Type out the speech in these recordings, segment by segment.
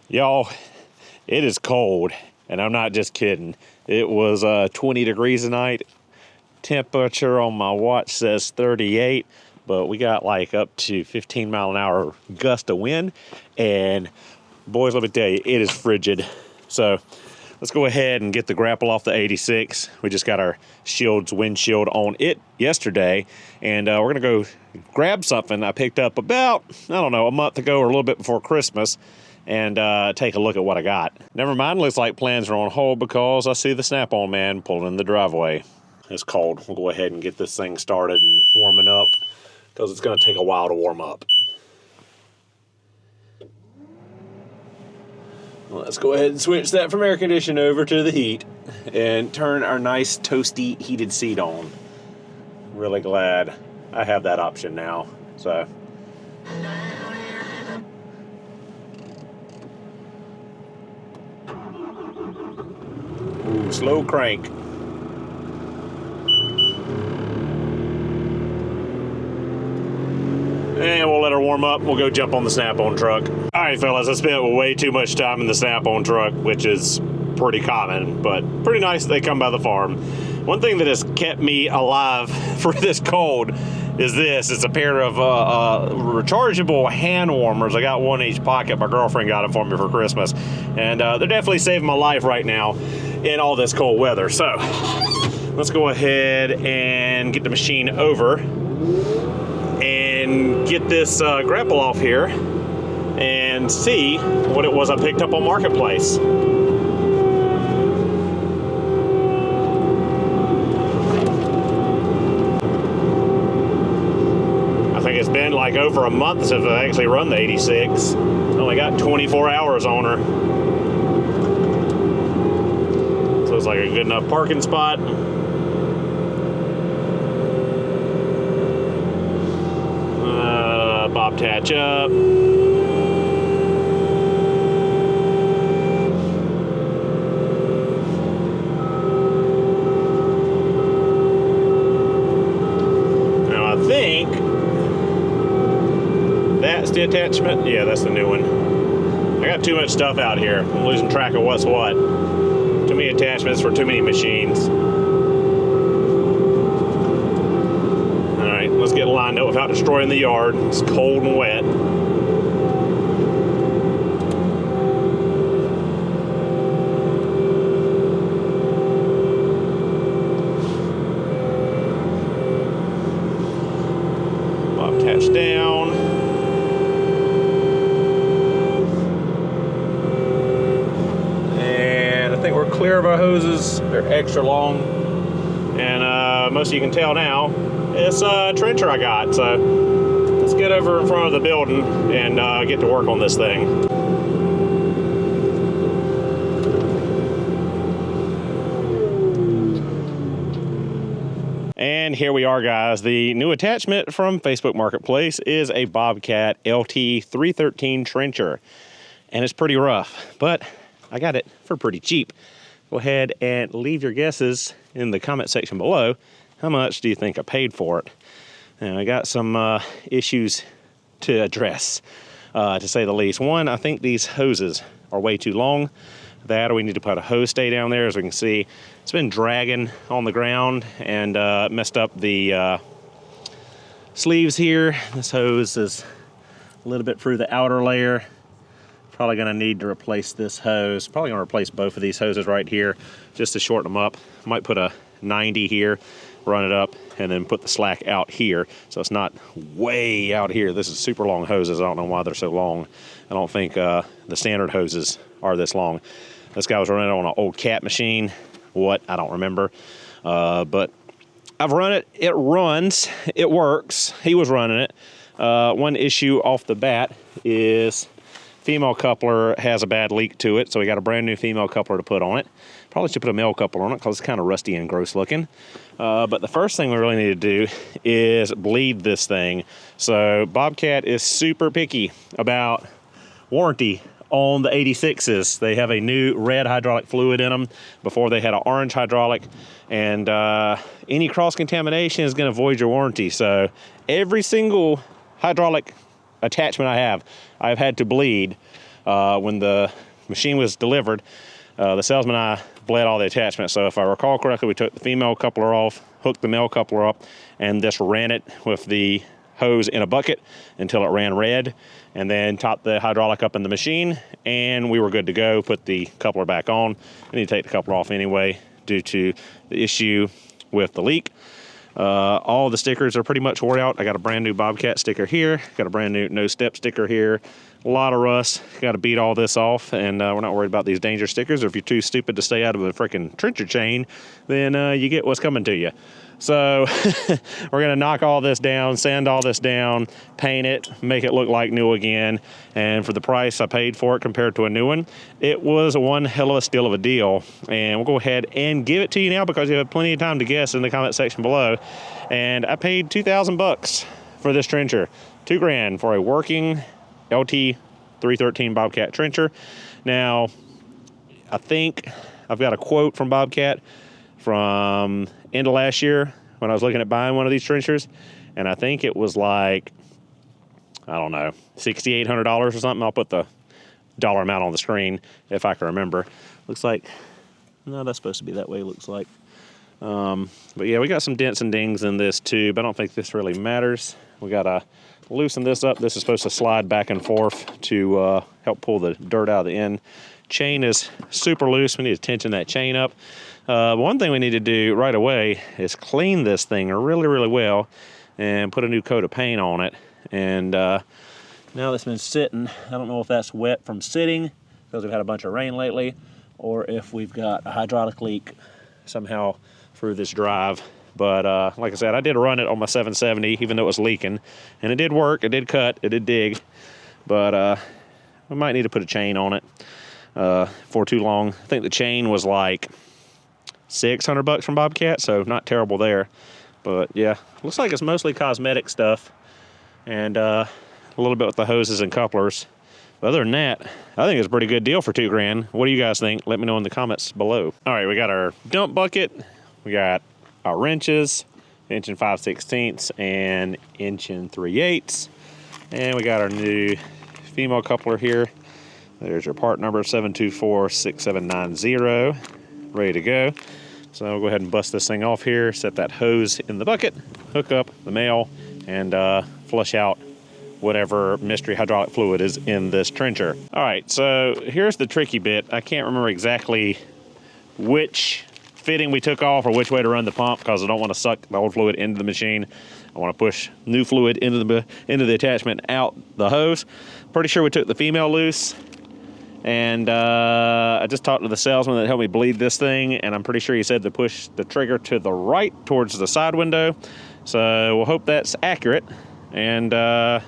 Y'all, it is cold, and I'm not just kidding. It was 20 degrees tonight. Temperature on my watch says 38, but we got like up to 15 mile an hour gust of wind, and boys, let me tell you, it is frigid. So let's go ahead and get the grapple off the 86. We just got our windshield on it yesterday, and we're gonna go grab something I picked up about, I don't know, a month ago or a little bit before Christmas, and take a look at what I got. Never mind, looks like plans are on hold because I see the Snap-on man pulling in the driveway. It's cold. We'll go ahead and get this thing started and warming up because it's gonna take a while to warm up. Let's go ahead and switch that from air conditioning over to the heat and turn our nice toasty heated seat on. Really glad I have that option now. So ooh, slow crank. And we'll let her warm up. We'll go jump on the Snap-on truck. All right, fellas, I spent way too much time in the Snap-on truck, which is pretty common, but pretty nice that they come by the farm. One thing that has kept me alive for this cold is this. It's a pair of rechargeable hand warmers. I got one in each pocket. My girlfriend got them for me for Christmas. And they're definitely saving my life right now in all this cold weather. So let's go ahead and get the machine over and get this grapple off here and see what it was I picked up on Marketplace. I think it's been like over a month since I actually run the 86. Only got 24 hours on her. So it's like a good enough parking spot. Bob Tatch up. Now I think that's the attachment. Yeah, that's the new one. I got too much stuff out here. I'm losing track of what's what. Too many attachments for too many machines. Let's get lined up without destroying the yard. It's cold and wet. Bob attached down. And I think we're clear of our hoses. They're extra long. And most of you can tell now, it's a trencher I got, so let's get over in front of the building and get to work on this thing. And here we are, guys. The new attachment from Facebook Marketplace is a Bobcat LT313 trencher, and it's pretty rough, but I got it for pretty cheap. Go ahead and leave your guesses in the comment section below. How much do you think I paid for it? And I got some issues to address, to say the least. One, I think these hoses are way too long. That, or we need to put a hose stay down there. As we can see, it's been dragging on the ground and messed up the sleeves here. This hose is a little bit through the outer layer. Probably gonna need to replace this hose. Probably gonna replace both of these hoses right here just to shorten them up. Might put a 90 here, run it up, and then put the slack out here so it's not way out here. This is super long hoses. I don't know why they're so long. I don't think the standard hoses are this long. This guy was running it on an old cat machine. What? I don't remember. But I've run it. It runs. It works. He was running it. One issue off the bat is female coupler has a bad leak to it, so we got a brand new female coupler to put on it. Probably should put a male coupler on it because it's kind of rusty and gross looking. But the first thing we really need to do is bleed this thing. So Bobcat is super picky about warranty on the 86s. They have a new red hydraulic fluid in them. Before they had an orange hydraulic, and any cross-contamination is going to void your warranty. So every single hydraulic attachment I've had to bleed When the machine was delivered, the salesman and I bled all the attachments. So if I recall correctly, we took the female coupler off, hooked the male coupler up, and just ran it with the hose in a bucket until it ran red, and then topped the hydraulic up in the machine, and we were good to go. Put the coupler back on. I need to take the coupler off anyway due to the issue with the leak. All the stickers are pretty much wore out. I got a brand new Bobcat sticker here, got a brand new no step sticker here, a lot of rust. Got to beat all this off, and we're not worried about these danger stickers. Or if you're too stupid to stay out of a freaking trencher chain, then you get what's coming to you. So we're gonna knock all this down, sand all this down, paint it, make it look like new again. And for the price I paid for it compared to a new one, it was one hell of a steal of a deal. And we'll go ahead and give it to you now because you have plenty of time to guess in the comment section below. And I paid $2,000 for this trencher, $2 grand for a working LT 313 Bobcat trencher. Now, I think I've got a quote from Bobcat from end of last year when I was looking at buying one of these trenchers, and I think it was like, I don't know, $6,800 or something. I'll put the dollar amount on the screen if I can remember. Looks like, no, that's supposed to be that way, looks like. But yeah, we got some dents and dings in this tube. I don't think this really matters. We gotta loosen this up. This is supposed to slide back and forth to help pull the dirt out of the end. Chain is super loose. We need to tension that chain up. One thing we need to do right away is clean this thing really, really well and put a new coat of paint on it. And now that's been sitting, I don't know if that's wet from sitting because we've had a bunch of rain lately, or if we've got a hydraulic leak somehow through this drive. But like I said, I did run it on my 770 even though it was leaking, and it did work, it did cut, it did dig. But we might need to put a chain on it for too long. I think the chain was like $600 from Bobcat, so not terrible there. But yeah, looks like it's mostly cosmetic stuff and a little bit with the hoses and couplers. But other than that, I think it's a pretty good deal for $2 grand. What do you guys think? Let me know in the comments below. All right, we got our dump bucket, we got our wrenches, 1 5/16" and 1 3/8", and we got our new female coupler here. There's your part number, 7246790, ready to go. So we'll go ahead and bust this thing off here, set that hose in the bucket, hook up the male, and flush out whatever mystery hydraulic fluid is in this trencher. All right, so here's the tricky bit. I can't remember exactly which fitting we took off or which way to run the pump because I don't want to suck the old fluid into the machine. I want to push new fluid into the attachment out the hose. Pretty sure we took the female loose. And I just talked to the salesman that helped me bleed this thing, and I'm pretty sure he said to push the trigger to the right towards the side window. So we'll hope that's accurate, and I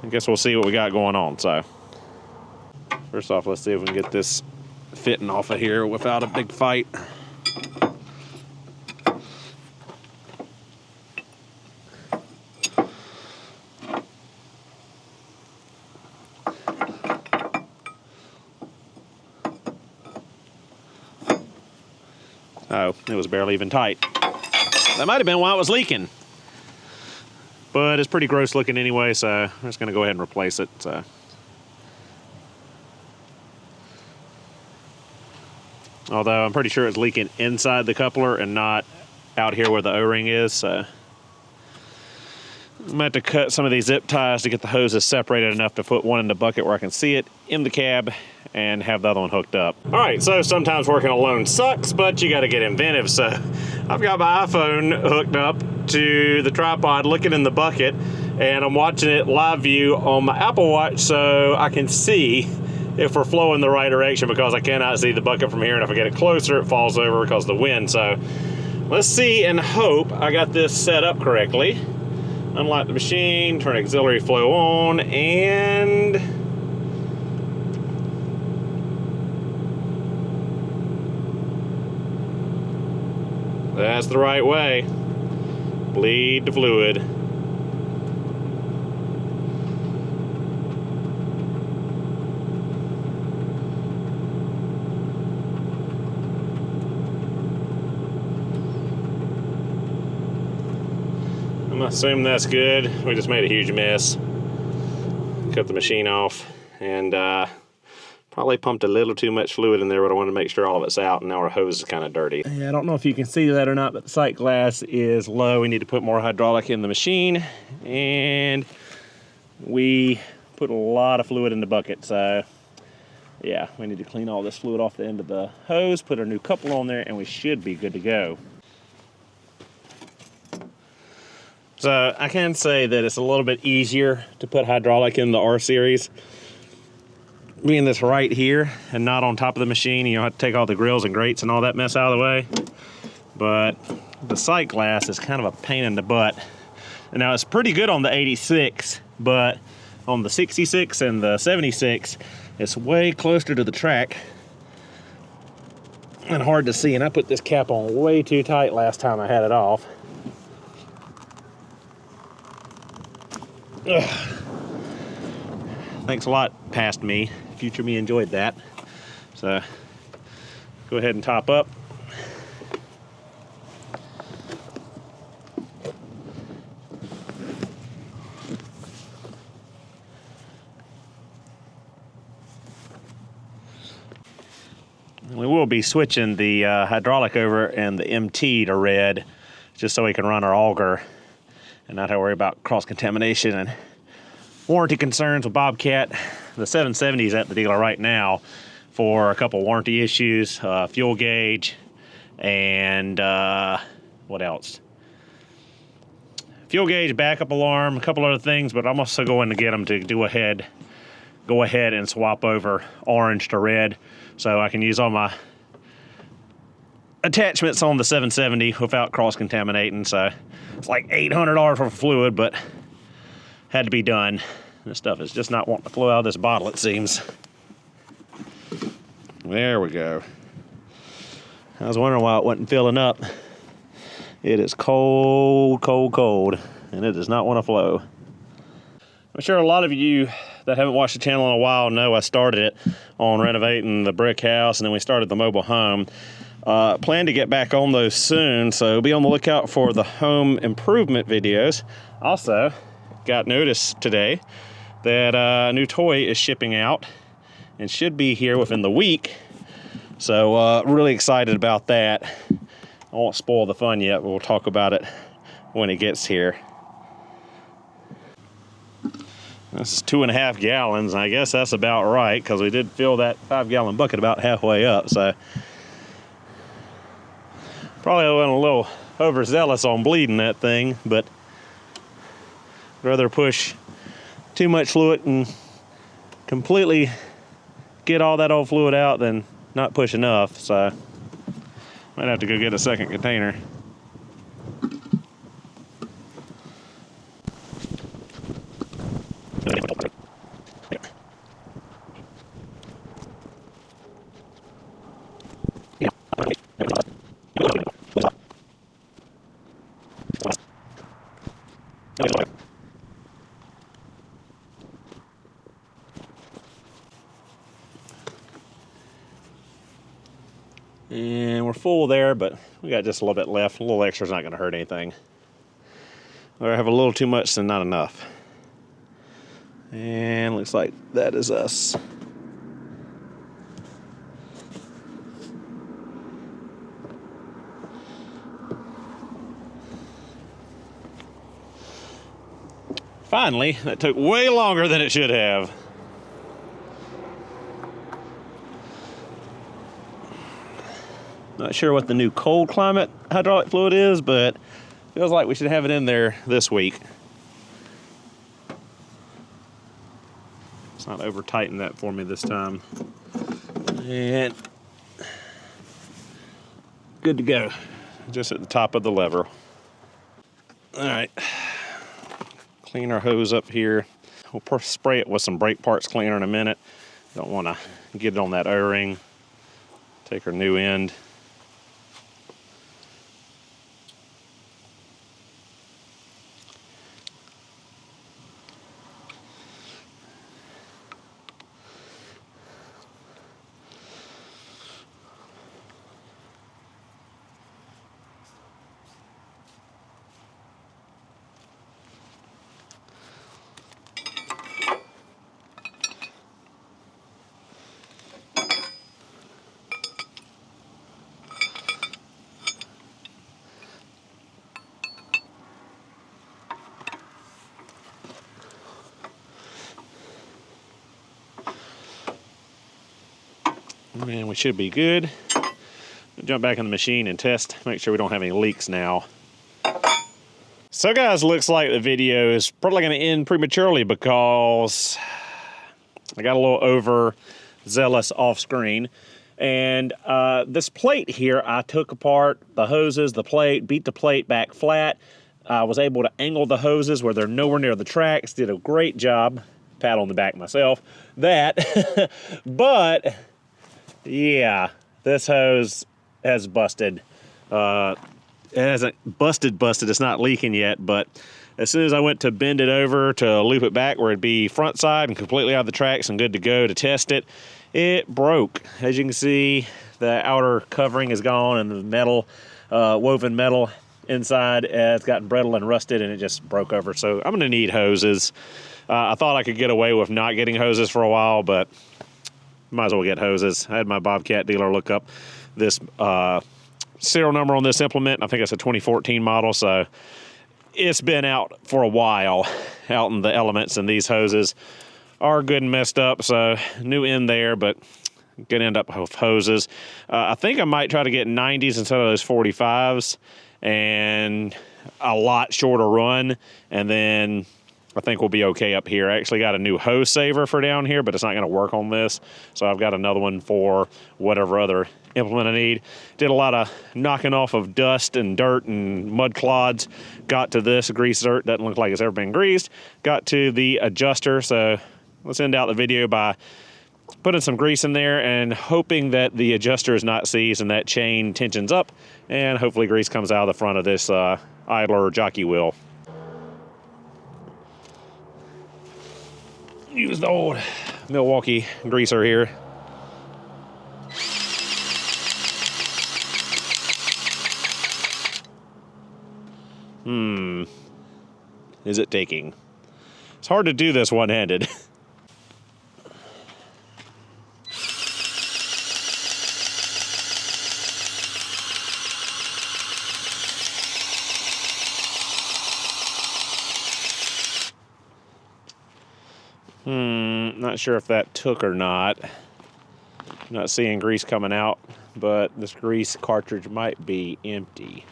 guess we'll see what we got going on. So first off, let's see if we can get this fitting off of here without a big fight. Oh, it was barely even tight. That might have been why it was leaking. But it's pretty gross looking anyway, so I'm just gonna go ahead and replace it. So. Although I'm pretty sure it's leaking inside the coupler and not out here where the O-ring is, so. I'm gonna have to cut some of these zip ties to get the hoses separated enough to put one in the bucket where I can see it in the cab and have the other one hooked up. All right, so sometimes working alone sucks, but you gotta get inventive. So I've got my iPhone hooked up to the tripod looking in the bucket, and I'm watching it live view on my Apple Watch so I can see if we're flowing the right direction because I cannot see the bucket from here, and if I get it closer, it falls over because of the wind. So let's see and hope I got this set up correctly. Unlock the machine, turn auxiliary flow on, and that's the right way. Bleed the fluid. I'm assuming that's good. We just made a huge mess. Cut the machine off, and Probably pumped a little too much fluid in there, but I wanted to make sure all of it's out, and now our hose is kind of dirty. Yeah, I don't know if you can see that or not, but the sight glass is low. We need to put more hydraulic in the machine, and we put a lot of fluid in the bucket, so yeah, we need to clean all this fluid off the end of the hose, put our new couple on there, and we should be good to go. So I can say that it's a little bit easier to put hydraulic in the R series. Being this right here and not on top of the machine, you don't have to take all the grills and grates and all that mess out of the way. But the sight glass is kind of a pain in the butt. And now it's pretty good on the 86, but on the 66 and the 76, it's way closer to the track and hard to see. And I put this cap on way too tight last time I had it off. Ugh. Thanks a lot, past me. Future me enjoyed that. So go ahead and top up. We will be switching the hydraulic over and the MT to red, just so we can run our auger and not have to worry about cross-contamination and warranty concerns with Bobcat. The 770 is at the dealer right now for a couple warranty issues, fuel gauge, and what else? Fuel gauge, backup alarm, a couple other things, but I'm also going to get them to go ahead and swap over orange to red so I can use all my attachments on the 770 without cross-contaminating. So it's like $800 for fluid, but had to be done. This stuff is just not wanting to flow out of this bottle, it seems. There we go. I was wondering why it wasn't filling up. It is cold, cold, cold, and it does not want to flow. I'm sure a lot of you that haven't watched the channel in a while know I started it on renovating the brick house, and then we started the mobile home. Plan to get back on those soon, so be on the lookout for the home improvement videos. Also, got notice today that a new toy is shipping out and should be here within the week. So really excited about that. I won't spoil the fun yet, but we'll talk about it when it gets here. This is 2.5 gallons. I guess that's about right, because we did fill that 5-gallon bucket about halfway up. So probably went a little overzealous on bleeding that thing, but I'd rather push too much fluid and completely get all that old fluid out than not push enough. So might have to go get a second container. And we're full there, but we got just a little bit left. A little extra is not going to hurt anything. I have a little too much than not enough. And looks like that is us. Finally, that took way longer than it should have. Not sure what the new cold climate hydraulic fluid is, but feels like we should have it in there this week. It's not over tighten that for me this time. And good to go. Just at the top of the lever. All right. Clean our hose up here. We'll spray it with some brake parts cleaner in a minute. Don't want to get it on that O-ring. Take our new end. And we should be good. Jump back in the machine and test, make sure we don't have any leaks now. So guys, looks like the video is probably going to end prematurely because I got a little overzealous off screen. And this plate here, I took apart the hoses, the plate, beat the plate back flat. I was able to angle the hoses where they're nowhere near the tracks. Did a great job. Pat on the back myself. That. But, yeah, this hose has busted. It hasn't busted. It's not leaking yet, but as soon as I went to bend it over to loop it back where it'd be front side and completely out of the tracks and good to go to test it, it broke. As you can see, the outer covering is gone and the metal, woven metal inside has gotten brittle and rusted, and it just broke over. So I'm gonna need hoses. I thought I could get away with not getting hoses for a while, but might as well get hoses. I had my Bobcat dealer look up this serial number on this implement. I think it's a 2014 model, so it's been out for a while out in the elements, and these hoses are good and messed up, so new end there, but gonna end up with hoses. I think I might try to get 90s instead of those 45s and a lot shorter run, and then I think we'll be okay up here. I actually got a new hose saver for down here, but it's not gonna work on this. So I've got another one for whatever other implement I need. Did a lot of knocking off of dust and dirt and mud clods. Got to this grease dirt, doesn't look like it's ever been greased. Got to the adjuster, so let's end out the video by putting some grease in there and hoping that the adjuster is not seized and that chain tensions up, and hopefully grease comes out of the front of this idler jockey wheel. Use the old Milwaukee greaser here. Is it taking? It's hard to do this one-handed. Not sure if that took or not. Not seeing grease coming out, but this grease cartridge might be empty.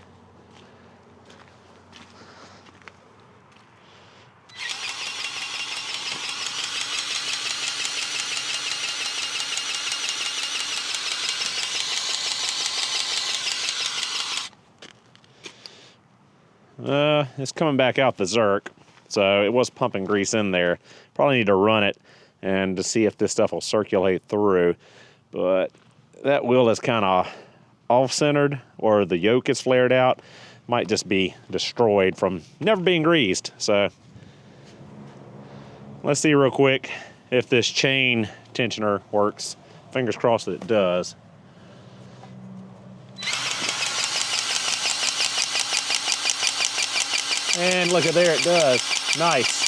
It's coming back out the Zerk, so it was pumping grease in there. Probably need to run it and to see if this stuff will circulate through. But that wheel is kind of off-centered, or the yoke is flared out. Might just be destroyed from never being greased. So let's see real quick if this chain tensioner works. Fingers crossed that it does. And look at there, it does. Nice.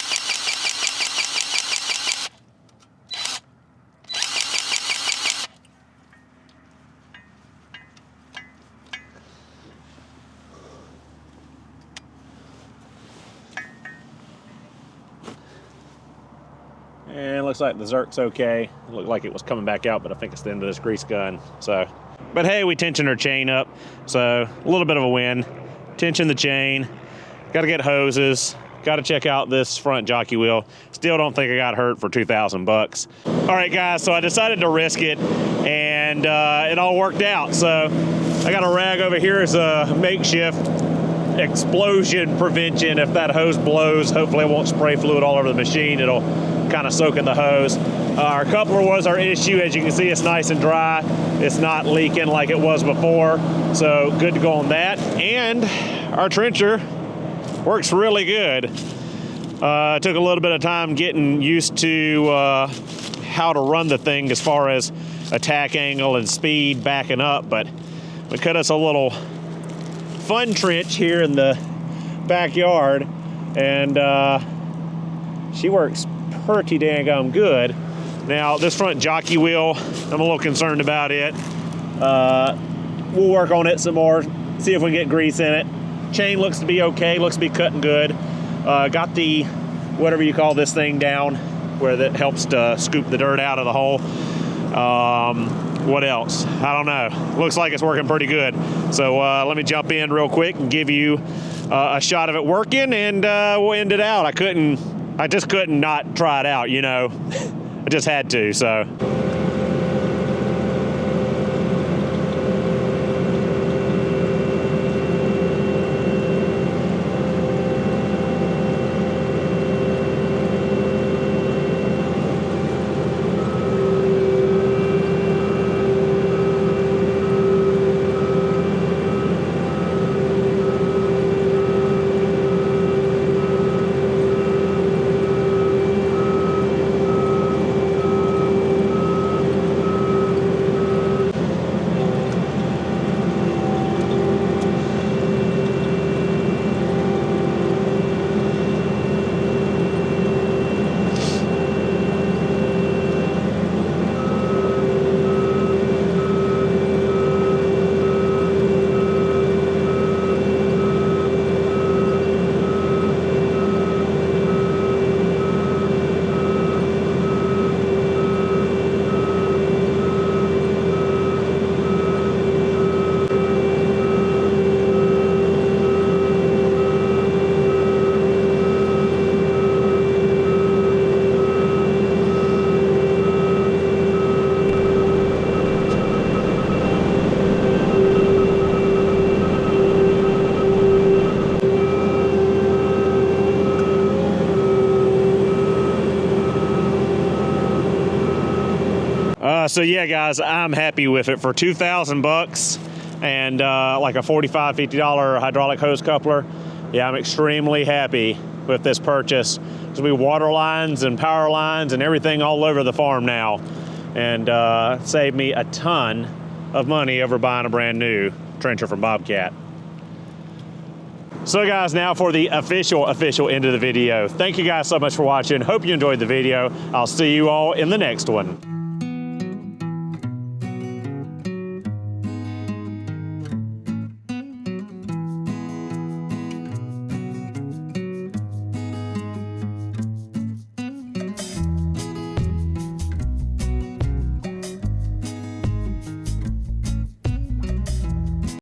And it looks like the Zerk's okay. It looked like it was coming back out, but I think it's the end of this grease gun. So, but hey, we tensioned our chain up. So a little bit of a win. Tension the chain. Got to get hoses. Got to check out this front jockey wheel. Still don't think I got hurt for 2,000 bucks. All right, guys, so I decided to risk it, and it all worked out. So I got a rag over here as a makeshift explosion prevention. If that hose blows, hopefully it won't spray fluid all over the machine. It'll kind of soak in the hose. Our coupler was our issue. As you can see, it's nice and dry. It's not leaking like it was before. So good to go on that. And our trencher works really good. It took a little bit of time getting used to how to run the thing as far as attack angle and speed backing up, but we cut us a little fun trench here in the backyard, and she works pretty dang good. Now this front jockey wheel, I'm a little concerned about it. We'll work on it some more, see if we can get grease in it. Chain looks to be okay, looks to be cutting good. Got the, whatever you call this thing down, where that helps to scoop the dirt out of the hole. what else? I don't know. Looks like it's working pretty good. So let me jump in real quick and give you a shot of it working, and we'll end it out. I just couldn't not try it out, you know. I just had to, so. So yeah, guys, I'm happy with it for 2,000 bucks and like a $45, $50 hydraulic hose coupler. Yeah, I'm extremely happy with this purchase. There's gonna be water lines and power lines and everything all over the farm now, and saved me a ton of money over buying a brand new trencher from Bobcat. So guys, now for the official end of the video. Thank you guys so much for watching. Hope you enjoyed the video. I'll see you all in the next one.